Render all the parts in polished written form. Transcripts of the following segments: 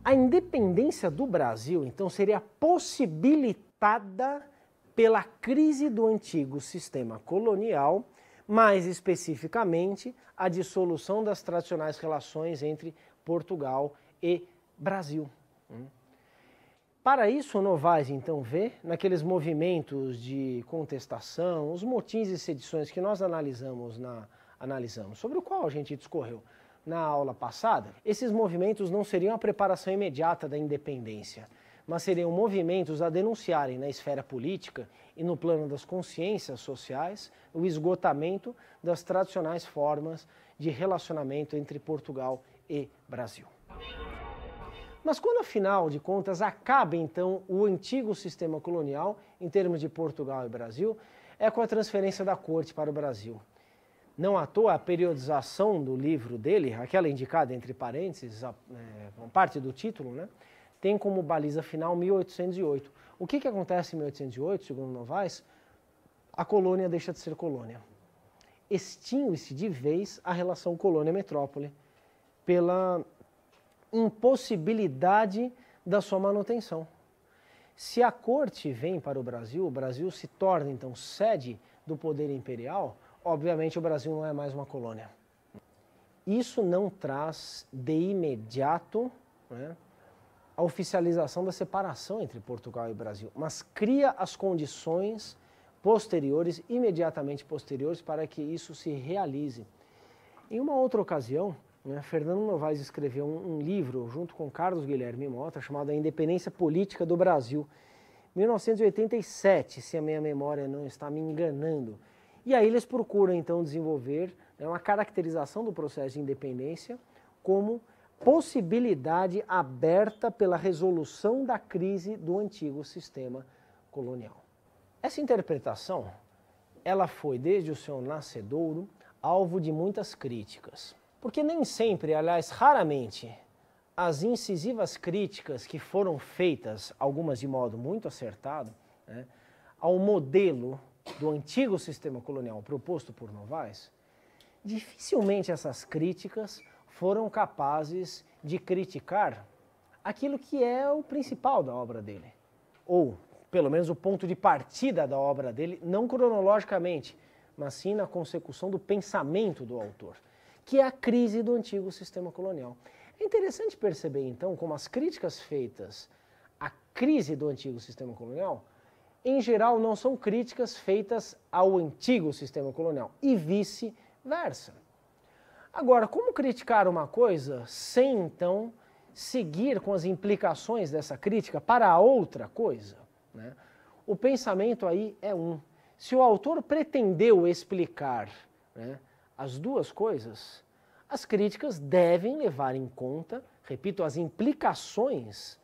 A independência do Brasil, então, seria possibilitada pela crise do antigo sistema colonial, mais especificamente a dissolução das tradicionais relações entre Portugal e Brasil. Para isso, Novaes, então, vê naqueles movimentos de contestação, os motins e sedições que nós analisamos, sobre o qual a gente discorreu na aula passada, esses movimentos não seriam a preparação imediata da independência, mas seriam movimentos a denunciarem na esfera política e no plano das consciências sociais o esgotamento das tradicionais formas de relacionamento entre Portugal e Brasil. Mas quando, afinal de contas, acaba, então, o antigo sistema colonial, em termos de Portugal e Brasil, é com a transferência da corte para o Brasil. Não à toa, a periodização do livro dele, aquela indicada entre parênteses, parte do título, né, tem como baliza final 1808. O que acontece em 1808, segundo Novaes? A colônia deixa de ser colônia. Extingue-se de vez a relação colônia-metrópole pela impossibilidade da sua manutenção. Se a corte vem para o Brasil se torna, então, sede do poder imperial, obviamente o Brasil não é mais uma colônia. Isso não traz de imediato, né, a oficialização da separação entre Portugal e Brasil, mas cria as condições posteriores, imediatamente posteriores, para que isso se realize. Em uma outra ocasião, né, Fernando Novaes escreveu um livro junto com Carlos Guilherme Mota chamado A Independência Política do Brasil, 1987, se a minha memória não está me enganando. E aí eles procuram, então, desenvolver, né, uma caracterização do processo de independência como possibilidade aberta pela resolução da crise do antigo sistema colonial. Essa interpretação, ela foi, desde o seu nascedouro, alvo de muitas críticas. Porque nem sempre, aliás, raramente, as incisivas críticas que foram feitas, algumas de modo muito acertado, né, ao modelo do antigo sistema colonial proposto por Novaes, dificilmente essas críticas foram capazes de criticar aquilo que é o principal da obra dele, ou pelo menos o ponto de partida da obra dele, não cronologicamente, mas sim na consecução do pensamento do autor, que é a crise do antigo sistema colonial. É interessante perceber, então, como as críticas feitas à crise do antigo sistema colonial, em geral, não são críticas feitas ao antigo sistema colonial, e vice-versa. Agora, como criticar uma coisa sem, então, seguir com as implicações dessa crítica para a outra coisa, né? O pensamento aí é um. Se o autor pretendeu explicar, né, as duas coisas, as críticas devem levar em conta, repito, as implicações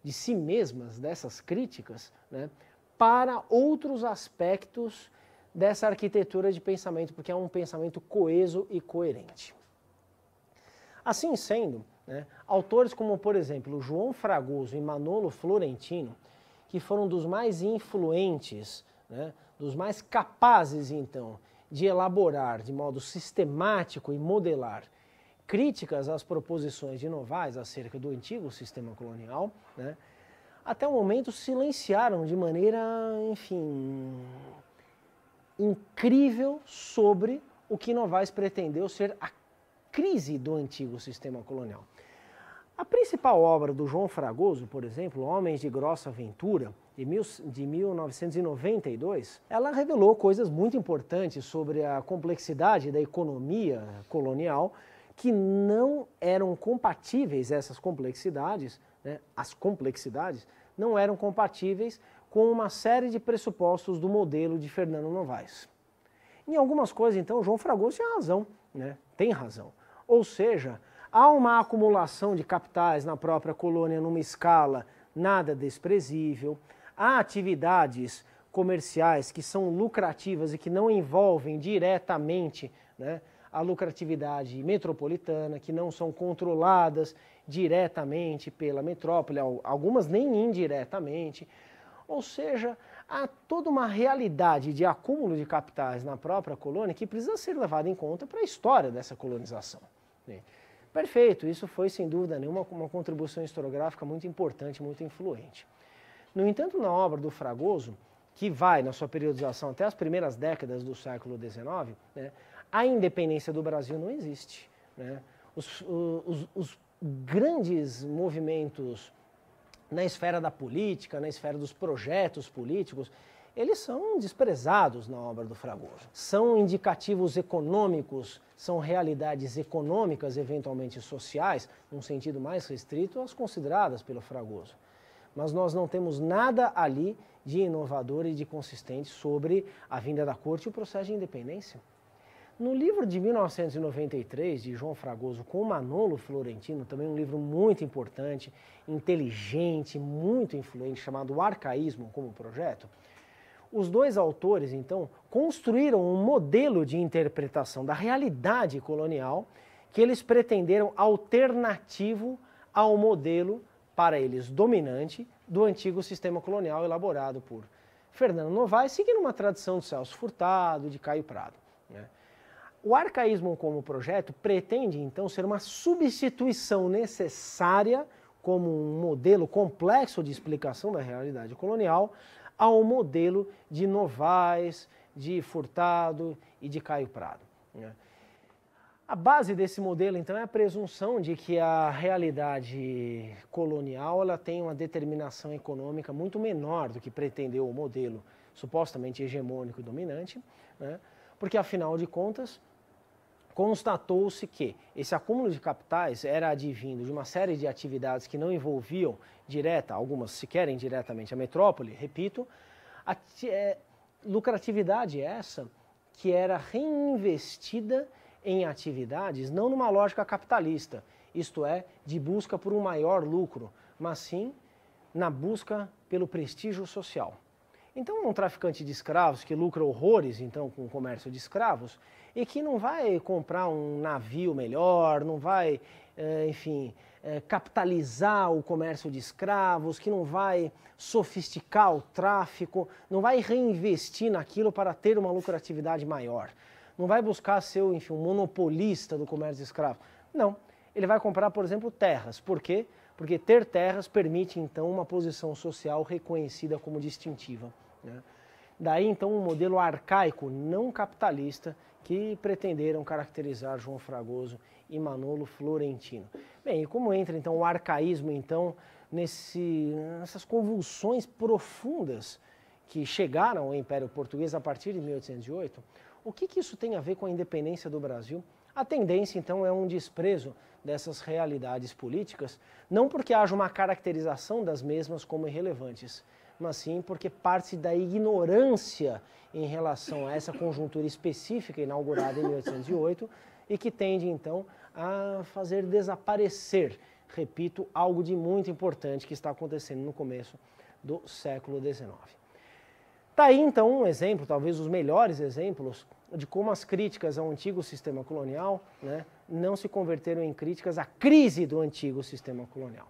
de si mesmas dessas críticas, né, para outros aspectos dessa arquitetura de pensamento, porque é um pensamento coeso e coerente. Assim sendo, né, autores como, por exemplo, João Fragoso e Manolo Florentino, que foram dos mais influentes, né, dos mais capazes, então, de elaborar de modo sistemático e modelar críticas às proposições de Novaes acerca do antigo sistema colonial, né, até o momento silenciaram de maneira, enfim, incrível sobre o que Novaes pretendeu ser a crise do antigo sistema colonial. A principal obra do João Fragoso, por exemplo, Homens de Grossa Aventura, de 1992, ela revelou coisas muito importantes sobre a complexidade da economia colonial, que não eram compatíveis, essas complexidades, né, as complexidades, não eram compatíveis com uma série de pressupostos do modelo de Fernando Novaes. Em algumas coisas, então, João Fragoso tinha razão, né, tem razão. Ou seja, há uma acumulação de capitais na própria colônia numa escala nada desprezível, há atividades comerciais que são lucrativas e que não envolvem diretamente, né, a lucratividade metropolitana, que não são controladas diretamente pela metrópole, algumas nem indiretamente. Ou seja, há toda uma realidade de acúmulo de capitais na própria colônia que precisa ser levada em conta para a história dessa colonização. Perfeito, isso foi sem dúvida nenhuma uma contribuição historiográfica muito importante, muito influente. No entanto, na obra do Fragoso, que vai na sua periodização até as primeiras décadas do século XIX, né, a independência do Brasil não existe. Né? Os grandes movimentos na esfera da política, na esfera dos projetos políticos, eles são desprezados na obra do Fragoso. São indicativos econômicos, são realidades econômicas, eventualmente sociais, num sentido mais restrito, as consideradas pelo Fragoso. Mas nós não temos nada ali de inovador e de consistente sobre a vinda da corte e o processo de independência. No livro de 1993, de João Fragoso, com Manolo Florentino, também um livro muito importante, inteligente, muito influente, chamado O Arcaísmo como Projeto, os dois autores, então, construíram um modelo de interpretação da realidade colonial que eles pretenderam alternativo ao modelo, para eles, dominante do antigo sistema colonial elaborado por Fernando Novaes, seguindo uma tradição de Celso Furtado, de Caio Prado. Né? O arcaísmo como projeto pretende, então, ser uma substituição necessária como um modelo complexo de explicação da realidade colonial ao modelo de Novaes, de Furtado e de Caio Prado. Né? A base desse modelo, então, é a presunção de que a realidade colonial ela tem uma determinação econômica muito menor do que pretendeu o modelo supostamente hegemônico e dominante, né? Porque, afinal de contas, constatou-se que esse acúmulo de capitais era advindo de uma série de atividades que não envolviam direta, algumas sequer indiretamente, a metrópole, repito, lucratividade essa que era reinvestida em atividades não numa lógica capitalista, isto é, de busca por um maior lucro, mas sim na busca pelo prestígio social. Então, um traficante de escravos que lucra horrores, então, com o comércio de escravos, e que não vai comprar um navio melhor, não vai, capitalizar o comércio de escravos, que não vai sofisticar o tráfico, não vai reinvestir naquilo para ter uma lucratividade maior. Não vai buscar ser, um monopolista do comércio de escravos. Não. Ele vai comprar, por exemplo, terras. Por quê? Porque ter terras permite, então, uma posição social reconhecida como distintiva. Né? Daí, então, um modelo arcaico, não capitalista, que pretenderam caracterizar João Fragoso e Manolo Florentino. Bem, e como entra, então, o arcaísmo, então, nessas convulsões profundas que chegaram ao Império Português a partir de 1808, o que isso tem a ver com a independência do Brasil? A tendência, então, é um desprezo dessas realidades políticas, não porque haja uma caracterização das mesmas como irrelevantes, mas sim porque parte da ignorância em relação a essa conjuntura específica inaugurada em 1808 e que tende, então, a fazer desaparecer, repito, algo de muito importante que está acontecendo no começo do século XIX. Está aí, então, um exemplo, talvez os melhores exemplos, de como as críticas ao antigo sistema colonial, né, não se converteram em críticas à crise do antigo sistema colonial.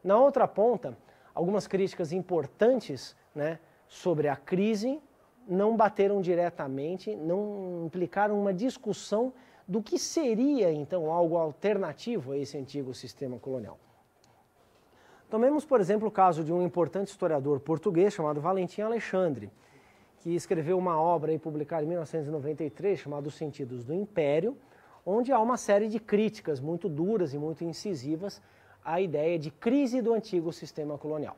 Na outra ponta, algumas críticas importantes, né, sobre a crise não bateram diretamente, não implicaram uma discussão do que seria, então, algo alternativo a esse antigo sistema colonial. Tomemos, por exemplo, o caso de um importante historiador português chamado Valentim Alexandre, que escreveu uma obra aí publicada em 1993 chamada Os Sentidos do Império, onde há uma série de críticas muito duras e muito incisivas à ideia de crise do antigo sistema colonial.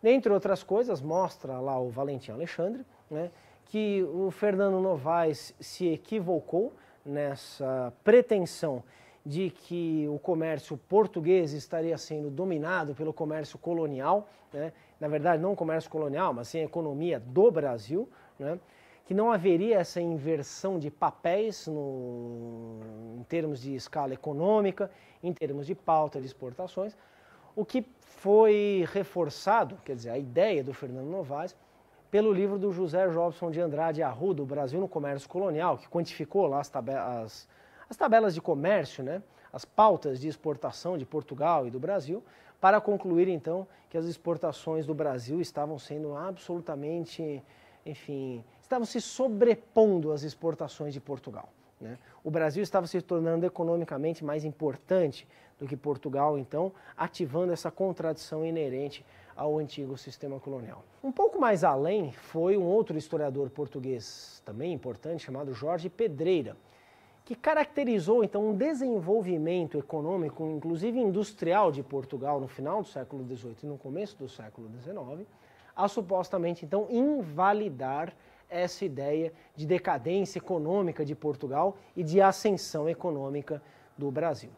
Dentre outras coisas, mostra lá o Valentim Alexandre, né, que o Fernando Novaes se equivocou nessa pretensão de que o comércio português estaria sendo dominado pelo comércio colonial, né? Na verdade não o comércio colonial, mas sim a economia do Brasil, né? Que não haveria essa inversão de papéis em termos de escala econômica, em termos de pauta de exportações, o que foi reforçado, quer dizer, a ideia do Fernando Novaes, pelo livro do José Jobson de Andrade Arruda, O Brasil no Comércio Colonial, que quantificou lá as tabelas de comércio, né, as pautas de exportação de Portugal e do Brasil, para concluir, então, que as exportações do Brasil estavam sendo absolutamente, estavam se sobrepondo às exportações de Portugal. né? O Brasil estava se tornando economicamente mais importante do que Portugal, então, ativando essa contradição inerente ao antigo sistema colonial. Um pouco mais além foi um outro historiador português também importante, chamado Jorge Pedreira, que caracterizou então um desenvolvimento econômico, inclusive industrial, de Portugal no final do século XVIII e no começo do século XIX, a supostamente então invalidar essa ideia de decadência econômica de Portugal e de ascensão econômica do Brasil.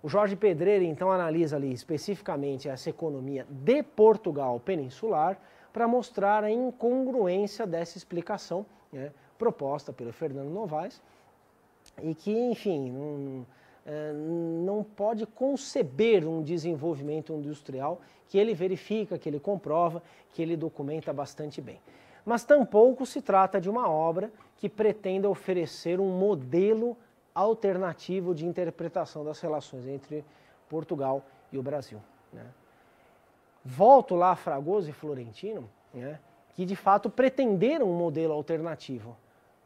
O Jorge Pedreira então analisa ali especificamente essa economia de Portugal peninsular para mostrar a incongruência dessa explicação, né, proposta pelo Fernando Novaes, e que, enfim, não pode conceber um desenvolvimento industrial que ele verifica, que ele comprova, que ele documenta bastante bem. Mas tampouco se trata de uma obra que pretenda oferecer um modelo alternativo de interpretação das relações entre Portugal e o Brasil, né? Volto lá a Fragoso e Florentino, né, que de fato pretenderam um modelo alternativo,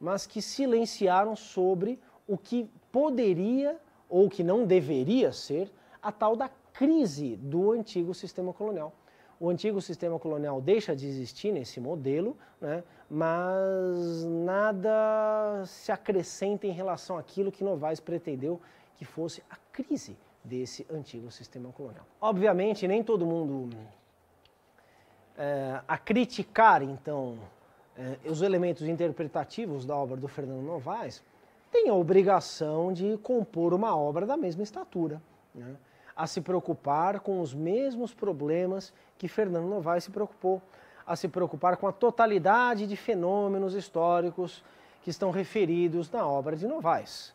mas que silenciaram sobre o que poderia ou que não deveria ser a tal da crise do antigo sistema colonial. O antigo sistema colonial deixa de existir nesse modelo, né, mas nada se acrescenta em relação àquilo que Novaes pretendeu que fosse a crise desse antigo sistema colonial. Obviamente, nem todo mundo a criticar, então, os elementos interpretativos da obra do Fernando Novaes tem a obrigação de compor uma obra da mesma estatura, né, a se preocupar com os mesmos problemas que Fernando Novaes se preocupou, a se preocupar com a totalidade de fenômenos históricos que estão referidos na obra de Novaes.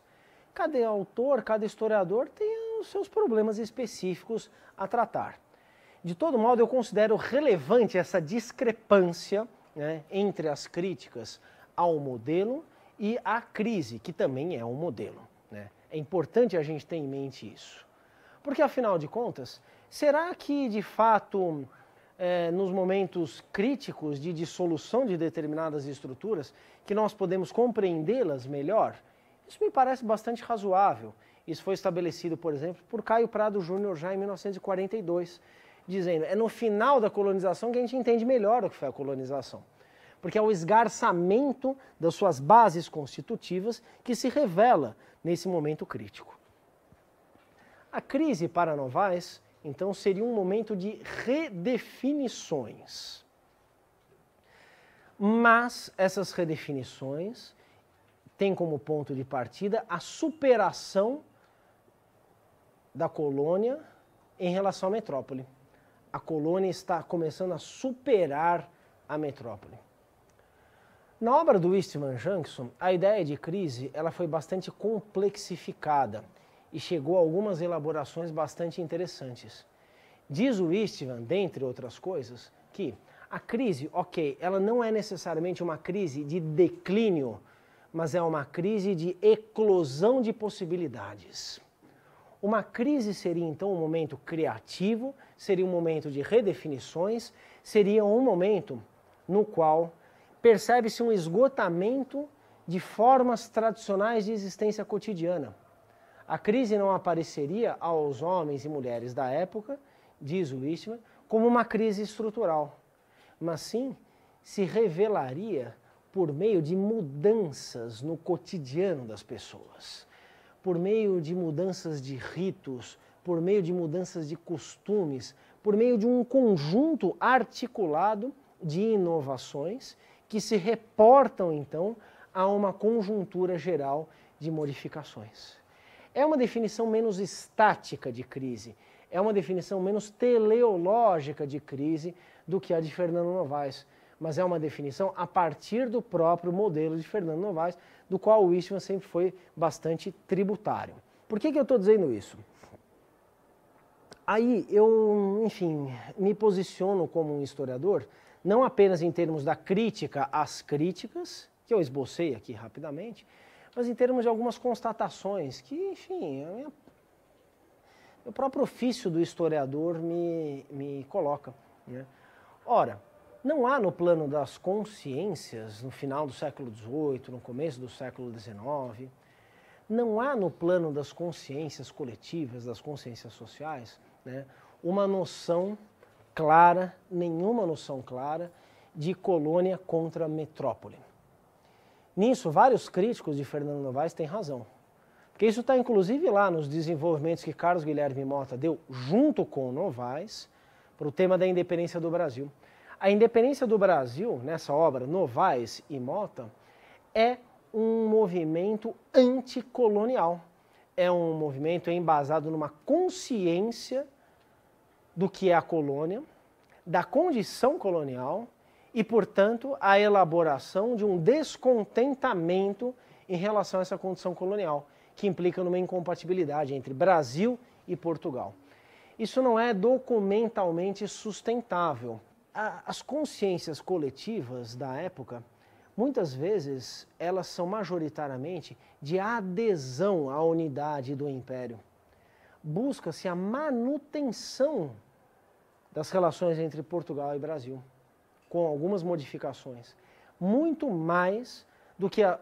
Cada autor, cada historiador tem os seus problemas específicos a tratar. De todo modo, eu considero relevante essa discrepância, né, entre as críticas ao modelo e à crise, que também é um modelo, né? É importante a gente ter em mente isso. Porque, afinal de contas, será que, de fato, nos momentos críticos de dissolução de determinadas estruturas, que nós podemos compreendê-las melhor? Isso me parece bastante razoável. Isso foi estabelecido, por exemplo, por Caio Prado Júnior já em 1942, dizendo, é no final da colonização que a gente entende melhor o que foi a colonização. Porque é o esgarçamento das suas bases constitutivas que se revela nesse momento crítico. A crise para Novaes, então, seria um momento de redefinições. Mas essas redefinições têm como ponto de partida a superação da colônia em relação à metrópole. A colônia está começando a superar a metrópole. Na obra do Eastman Jackson, a ideia de crise ela foi bastante complexificada e chegou a algumas elaborações bastante interessantes. Diz o Eastman, dentre outras coisas, que a crise, ok, ela não é necessariamente uma crise de declínio, mas é uma crise de eclosão de possibilidades. Uma crise seria então um momento criativo, seria um momento de redefinições, seria um momento no qual percebe-se um esgotamento de formas tradicionais de existência cotidiana. A crise não apareceria aos homens e mulheres da época, diz o Eastman, como uma crise estrutural, mas sim se revelaria por meio de mudanças no cotidiano das pessoas, por meio de mudanças de ritos, por meio de mudanças de costumes, por meio de um conjunto articulado de inovações que se reportam, então, a uma conjuntura geral de modificações. É uma definição menos estática de crise, é uma definição menos teleológica de crise do que a de Fernando Novaes, mas é uma definição a partir do próprio modelo de Fernando Novaes, do qual o Eastman sempre foi bastante tributário. Por que eu estou dizendo isso? Aí eu, enfim, me posiciono como um historiador, não apenas em termos da crítica às críticas, que eu esbocei aqui rapidamente, mas em termos de algumas constatações que, enfim, o próprio ofício do historiador me coloca, né? Ora, não há no plano das consciências, no final do século XVIII, no começo do século XIX, não há no plano das consciências coletivas, das consciências sociais, né, uma noção clara, nenhuma noção clara, de colônia contra metrópole. Nisso, vários críticos de Fernando Novaes têm razão. Porque isso está inclusive lá nos desenvolvimentos que Carlos Guilherme Mota deu junto com Novaes para o tema da independência do Brasil. A independência do Brasil, nessa obra, Novaes e Mota, é um movimento anticolonial. É um movimento embasado numa consciência do que é a colônia, da condição colonial e, portanto, a elaboração de um descontentamento em relação a essa condição colonial, que implica numa incompatibilidade entre Brasil e Portugal. Isso não é documentalmente sustentável. As consciências coletivas da época, muitas vezes, elas são majoritariamente de adesão à unidade do Império. Busca-se a manutenção das relações entre Portugal e Brasil, com algumas modificações, muito mais do que a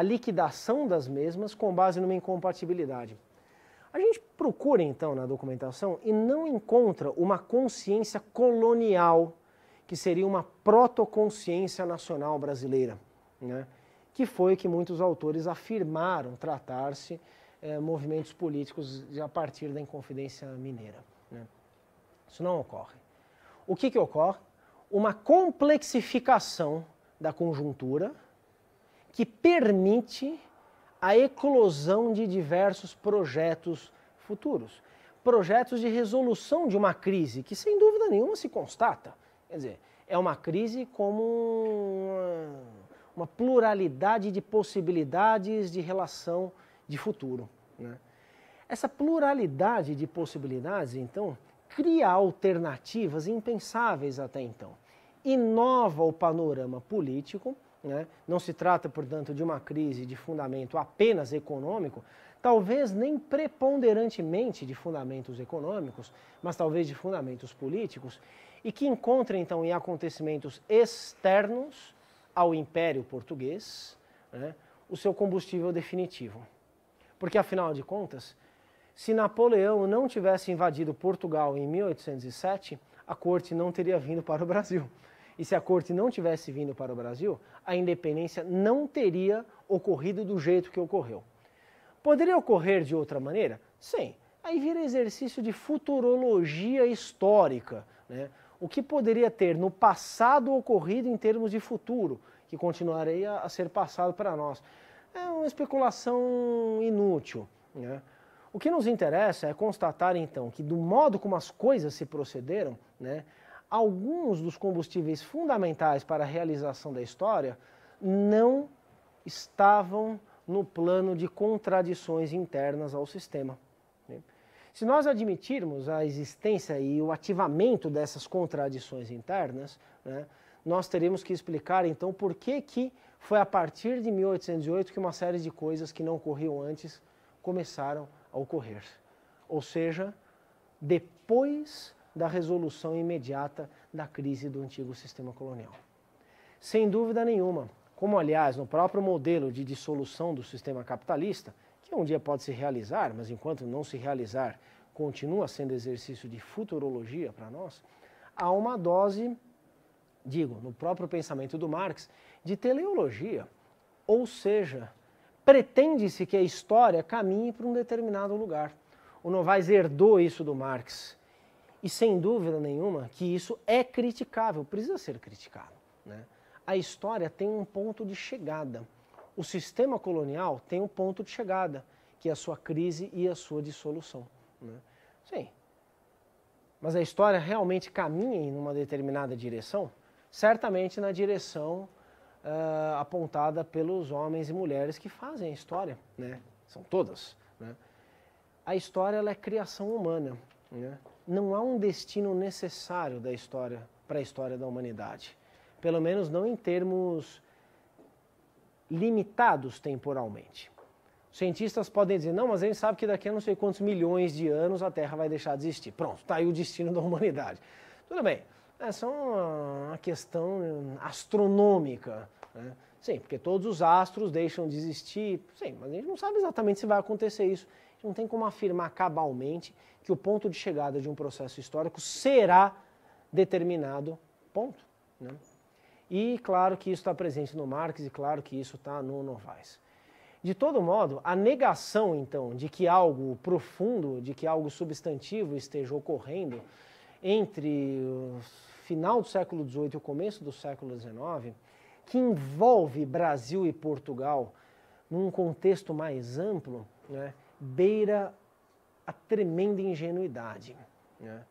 liquidação das mesmas com base numa incompatibilidade. A gente procura, então, na documentação e não encontra uma consciência colonial, que seria uma protoconsciência nacional brasileira, né? Que foi o que muitos autores afirmaram tratar-se movimentos políticos a partir da Inconfidência Mineira, né? Isso não ocorre. O que ocorre? Uma complexificação da conjuntura que permite a eclosão de diversos projetos futuros. Projetos de resolução de uma crise que, sem dúvida nenhuma, se constata. Quer dizer, é uma crise como uma pluralidade de possibilidades de relação de futuro, né? Essa pluralidade de possibilidades, então, cria alternativas impensáveis até então. Inova o panorama político, né? Não se trata, portanto, de uma crise de fundamento apenas econômico, talvez nem preponderantemente de fundamentos econômicos, mas talvez de fundamentos políticos, e que encontra, então, em acontecimentos externos ao Império Português, né, o seu combustível definitivo. Porque, afinal de contas, se Napoleão não tivesse invadido Portugal em 1807, a corte não teria vindo para o Brasil. E se a corte não tivesse vindo para o Brasil, a independência não teria ocorrido do jeito que ocorreu. Poderia ocorrer de outra maneira? Sim. Aí vira exercício de futurologia histórica, né? O que poderia ter no passado ocorrido em termos de futuro, que continuaria a ser passado para nós. É uma especulação inútil, né? O que nos interessa é constatar, então, que do modo como as coisas se procederam, né, alguns dos combustíveis fundamentais para a realização da história não estavam no plano de contradições internas ao sistema. Se nós admitirmos a existência e o ativamento dessas contradições internas, né, nós teremos que explicar, então, por que foi a partir de 1808 que uma série de coisas que não ocorriam antes começaram a ocorrer. Ou seja, depois da resolução imediata da crise do antigo sistema colonial. Sem dúvida nenhuma, como aliás no próprio modelo de dissolução do sistema capitalista, que um dia pode se realizar, mas enquanto não se realizar, continua sendo exercício de futurologia para nós, há uma dose, digo, no próprio pensamento do Marx, de teleologia. Ou seja, pretende-se que a história caminhe para um determinado lugar. O Novaes herdou isso do Marx. E sem dúvida nenhuma que isso é criticável, precisa ser criticado, né? A história tem um ponto de chegada. O sistema colonial tem um ponto de chegada, que é a sua crise e a sua dissolução, né? Sim. Mas a história realmente caminha em uma determinada direção? Certamente na direção apontada pelos homens e mulheres que fazem a história, né? São todas, né? A história ela é criação humana, né? Não há um destino necessário da história para a história da humanidade. Pelo menos não em termos limitados temporalmente. Os cientistas podem dizer, não, mas a gente sabe que daqui a não sei quantos milhões de anos a Terra vai deixar de existir. Pronto, está aí o destino da humanidade. Tudo bem, é só uma questão astronômica, né? Sim, porque todos os astros deixam de existir. Sim, mas a gente não sabe exatamente se vai acontecer isso. A gente não tem como afirmar cabalmente que o ponto de chegada de um processo histórico será determinado, ponto. Né? E claro que isso está presente no Marx e claro que isso está no Novaes. De todo modo, a negação, então, de que algo profundo, de que algo substantivo esteja ocorrendo entre o final do século XVIII e o começo do século XIX, que envolve Brasil e Portugal num contexto mais amplo, né, beira a tremenda ingenuidade. Né?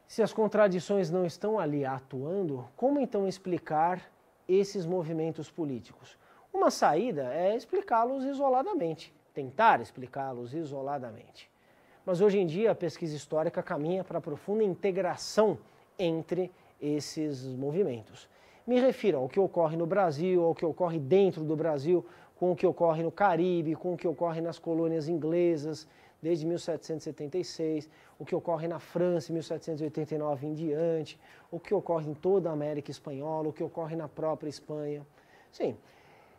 Se as contradições não estão ali atuando, como então explicar esses movimentos políticos? Uma saída é explicá-los isoladamente, tentar explicá-los isoladamente. Mas hoje em dia a pesquisa histórica caminha para a profunda integração entre esses movimentos. Me refiro ao que ocorre no Brasil, ao que ocorre dentro do Brasil, com o que ocorre no Caribe, com o que ocorre nas colônias inglesas, desde 1776, o que ocorre na França, 1789 em diante, o que ocorre em toda a América Espanhola, o que ocorre na própria Espanha. Sim,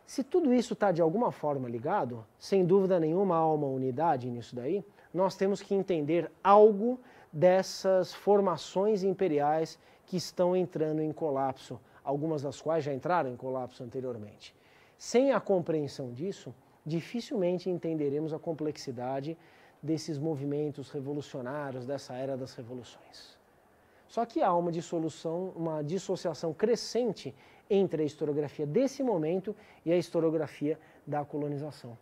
se tudo isso está de alguma forma ligado, sem dúvida nenhuma há uma unidade nisso daí, nós temos que entender algo dessas formações imperiais que estão entrando em colapso, algumas das quais já entraram em colapso anteriormente. Sem a compreensão disso, dificilmente entenderemos a complexidade desses movimentos revolucionários, dessa era das revoluções. Só que há uma dissociação crescente entre a historiografia desse momento e a historiografia da colonização.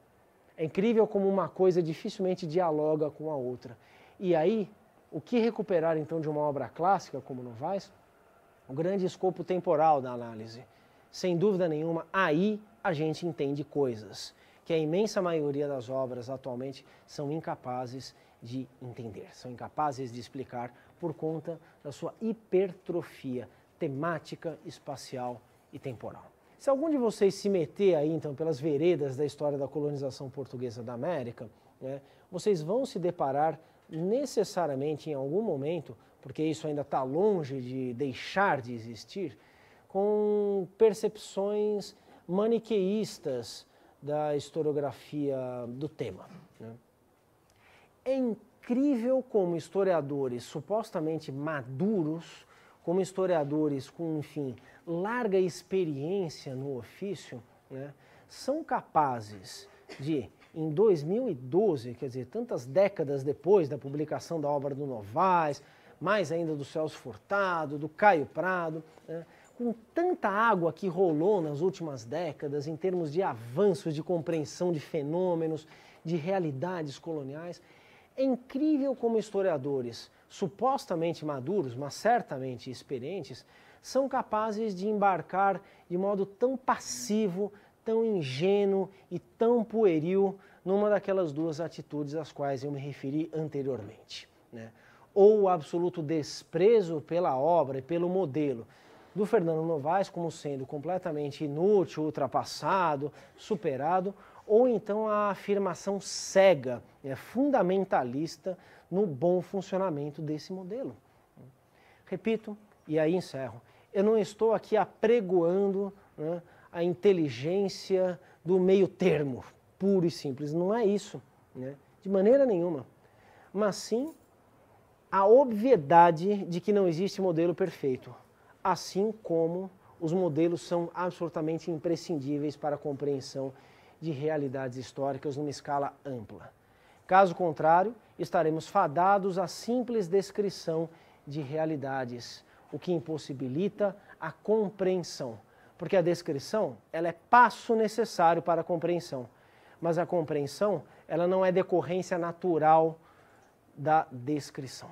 É incrível como uma coisa dificilmente dialoga com a outra. E aí, o que recuperar então de uma obra clássica como Novaes? O grande escopo temporal da análise. Sem dúvida nenhuma, aí a gente entende coisas que a imensa maioria das obras atualmente são incapazes de entender, são incapazes de explicar por conta da sua hipertrofia temática, espacial e temporal. Se algum de vocês se meter aí, então, pelas veredas da história da colonização portuguesa da América, né, vocês vão se deparar necessariamente em algum momento, porque isso ainda está longe de deixar de existir, com percepções maniqueístas da historiografia do tema. Né? É incrível como historiadores supostamente maduros, como historiadores com, enfim, larga experiência no ofício, né, são capazes de, em 2012, quer dizer, tantas décadas depois da publicação da obra do Novaes, mais ainda do Celso Furtado, do Caio Prado, né, com tanta água que rolou nas últimas décadas em termos de avanços, de compreensão de fenômenos, de realidades coloniais, é incrível como historiadores supostamente maduros, mas certamente experientes, são capazes de embarcar de modo tão passivo, tão ingênuo e tão pueril numa daquelas duas atitudes às quais eu me referi anteriormente. Né? Ou o absoluto desprezo pela obra e pelo modelo do Fernando Novaes como sendo completamente inútil, ultrapassado, superado, ou então a afirmação cega, fundamentalista no bom funcionamento desse modelo. Repito, e aí encerro, eu não estou aqui apregoando, né, a inteligência do meio termo, puro e simples, não é isso, né, de maneira nenhuma, mas sim a obviedade de que não existe modelo perfeito, assim como os modelos são absolutamente imprescindíveis para a compreensão de realidades históricas numa escala ampla. Caso contrário, estaremos fadados à simples descrição de realidades, o que impossibilita a compreensão. Porque a descrição, ela é passo necessário para a compreensão, mas a compreensão, ela não é decorrência natural da descrição.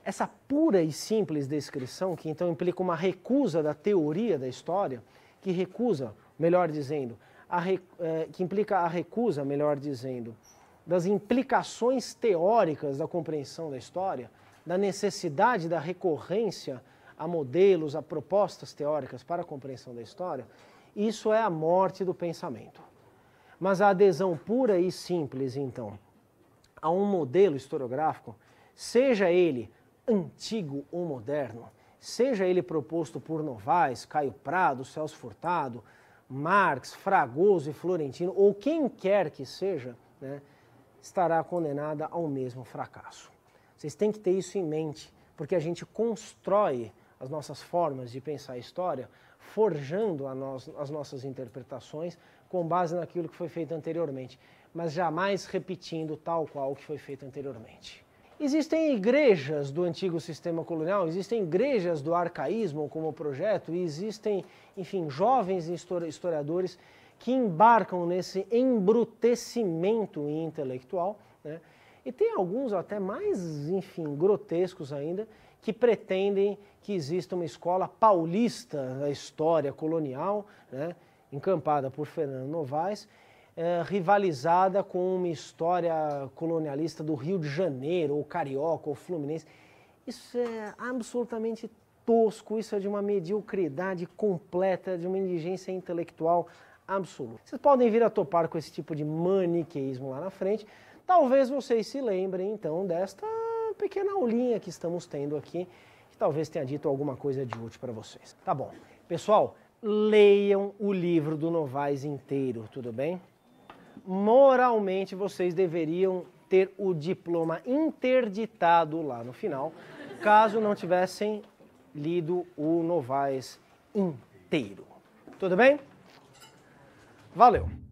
Essa pura e simples descrição, que então implica uma recusa da teoria da história, que recusa, melhor dizendo, que implica a recusa, melhor dizendo, das implicações teóricas da compreensão da história, da necessidade da recorrência a modelos, a propostas teóricas para a compreensão da história, isso é a morte do pensamento. Mas a adesão pura e simples, então, a um modelo historiográfico, seja ele antigo ou moderno, seja ele proposto por Novaes, Caio Prado, Celso Furtado, Marx, Fragoso e Florentino, ou quem quer que seja, né, estará condenada ao mesmo fracasso. Vocês têm que ter isso em mente, porque a gente constrói as nossas formas de pensar a história, forjando as nossas interpretações com base naquilo que foi feito anteriormente, mas jamais repetindo tal qual o que foi feito anteriormente. Existem igrejas do antigo sistema colonial, existem igrejas do arcaísmo como projeto, e existem, enfim, jovens historiadores que embarcam nesse embrutecimento intelectual, né? E tem alguns até mais, enfim, grotescos ainda, que pretendem que exista uma escola paulista da história colonial, né, encampada por Fernando Novaes, rivalizada com uma história colonialista do Rio de Janeiro, ou carioca, ou fluminense. Isso é absolutamente tosco, isso é de uma mediocridade completa, de uma indigência intelectual absoluta. Vocês podem vir a topar com esse tipo de maniqueísmo lá na frente. Talvez vocês se lembrem, então, desta pequena aulinha que estamos tendo aqui, que talvez tenha dito alguma coisa de útil para vocês. Tá bom. Pessoal, leiam o livro do Novaes inteiro, tudo bem? Moralmente, vocês deveriam ter o diploma interditado lá no final, caso não tivessem lido o Novaes inteiro. Tudo bem? Valeu!